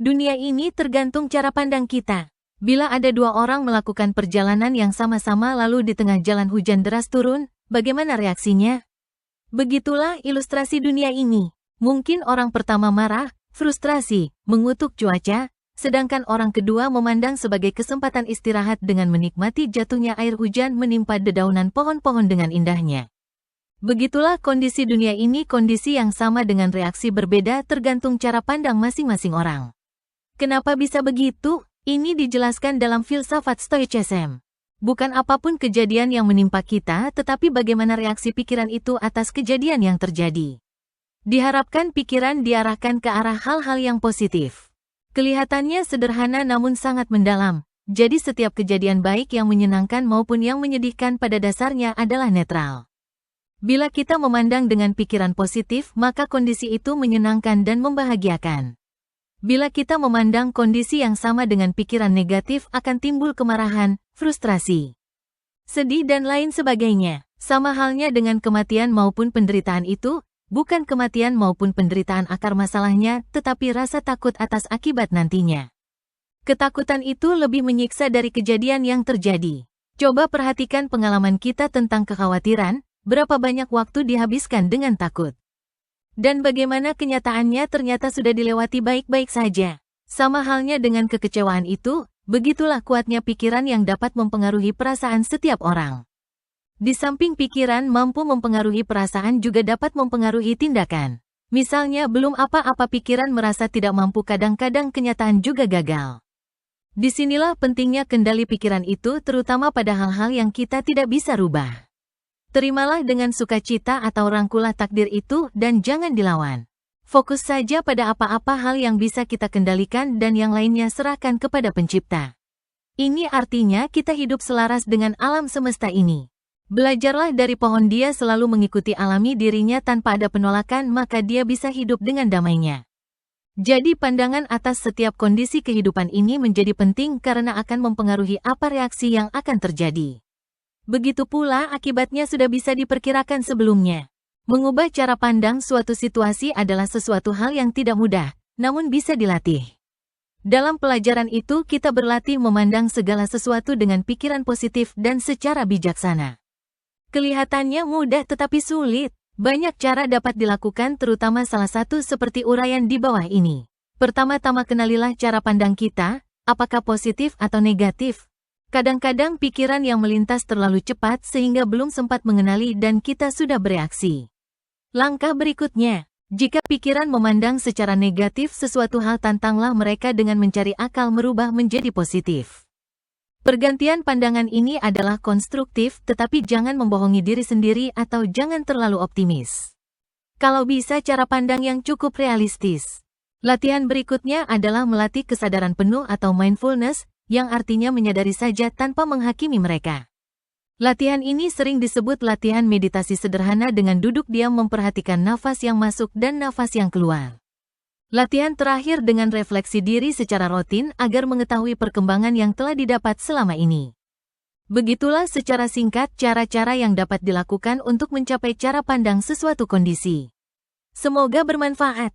Dunia ini tergantung cara pandang kita. Bila ada dua orang melakukan perjalanan yang sama-sama lalu di tengah jalan hujan deras turun, bagaimana reaksinya? Begitulah ilustrasi dunia ini. Mungkin orang pertama marah, frustrasi, mengutuk cuaca, sedangkan orang kedua memandang sebagai kesempatan istirahat dengan menikmati jatuhnya air hujan menimpa dedaunan pohon-pohon dengan indahnya. Begitulah kondisi dunia ini, kondisi yang sama dengan reaksi berbeda tergantung cara pandang masing-masing orang. Kenapa bisa begitu? Ini dijelaskan dalam filsafat Stoicism. Bukan apapun kejadian yang menimpa kita, tetapi bagaimana reaksi pikiran itu atas kejadian yang terjadi. Diharapkan pikiran diarahkan ke arah hal-hal yang positif. Kelihatannya sederhana namun sangat mendalam. Jadi setiap kejadian baik yang menyenangkan maupun yang menyedihkan pada dasarnya adalah netral. Bila kita memandang dengan pikiran positif, maka kondisi itu menyenangkan dan membahagiakan. Bila kita memandang kondisi yang sama dengan pikiran negatif, akan timbul kemarahan, frustrasi, sedih dan lain sebagainya. Sama halnya dengan kematian maupun penderitaan itu, bukan kematian maupun penderitaan akar masalahnya, tetapi rasa takut atas akibat nantinya. Ketakutan itu lebih menyiksa dari kejadian yang terjadi. Coba perhatikan pengalaman kita tentang kekhawatiran, berapa banyak waktu dihabiskan dengan takut. Dan bagaimana kenyataannya ternyata sudah dilewati baik-baik saja. Sama halnya dengan kekecewaan itu, begitulah kuatnya pikiran yang dapat mempengaruhi perasaan setiap orang. Di samping pikiran mampu mempengaruhi perasaan juga dapat mempengaruhi tindakan. Misalnya belum apa-apa pikiran merasa tidak mampu, kadang-kadang kenyataan juga gagal. Disinilah pentingnya kendali pikiran itu, terutama pada hal-hal yang kita tidak bisa rubah. Terimalah dengan sukacita atau rangkulah takdir itu dan jangan dilawan. Fokus saja pada apa-apa hal yang bisa kita kendalikan dan yang lainnya serahkan kepada Pencipta. Ini artinya kita hidup selaras dengan alam semesta ini. Belajarlah dari pohon, dia selalu mengikuti alami dirinya tanpa ada penolakan, maka dia bisa hidup dengan damainya. Jadi pandangan atas setiap kondisi kehidupan ini menjadi penting karena akan mempengaruhi apa reaksi yang akan terjadi. Begitu pula akibatnya sudah bisa diperkirakan sebelumnya. Mengubah cara pandang suatu situasi adalah sesuatu hal yang tidak mudah, namun bisa dilatih. Dalam pelajaran itu kita berlatih memandang segala sesuatu dengan pikiran positif dan secara bijaksana. Kelihatannya mudah tetapi sulit. Banyak cara dapat dilakukan, terutama salah satu seperti uraian di bawah ini. Pertama-tama kenalilah cara pandang kita, apakah positif atau negatif. Kadang-kadang pikiran yang melintas terlalu cepat sehingga belum sempat mengenali dan kita sudah bereaksi. Langkah berikutnya, jika pikiran memandang secara negatif sesuatu hal, tantanglah mereka dengan mencari akal merubah menjadi positif. Pergantian pandangan ini adalah konstruktif, tetapi jangan membohongi diri sendiri atau jangan terlalu optimis. Kalau bisa cara pandang yang cukup realistis. Latihan berikutnya adalah melatih kesadaran penuh atau mindfulness, yang artinya menyadari saja tanpa menghakimi mereka. Latihan ini sering disebut latihan meditasi sederhana dengan duduk diam memperhatikan nafas yang masuk dan nafas yang keluar. Latihan terakhir dengan refleksi diri secara rutin agar mengetahui perkembangan yang telah didapat selama ini. Begitulah secara singkat cara-cara yang dapat dilakukan untuk mencapai cara pandang sesuatu kondisi. Semoga bermanfaat.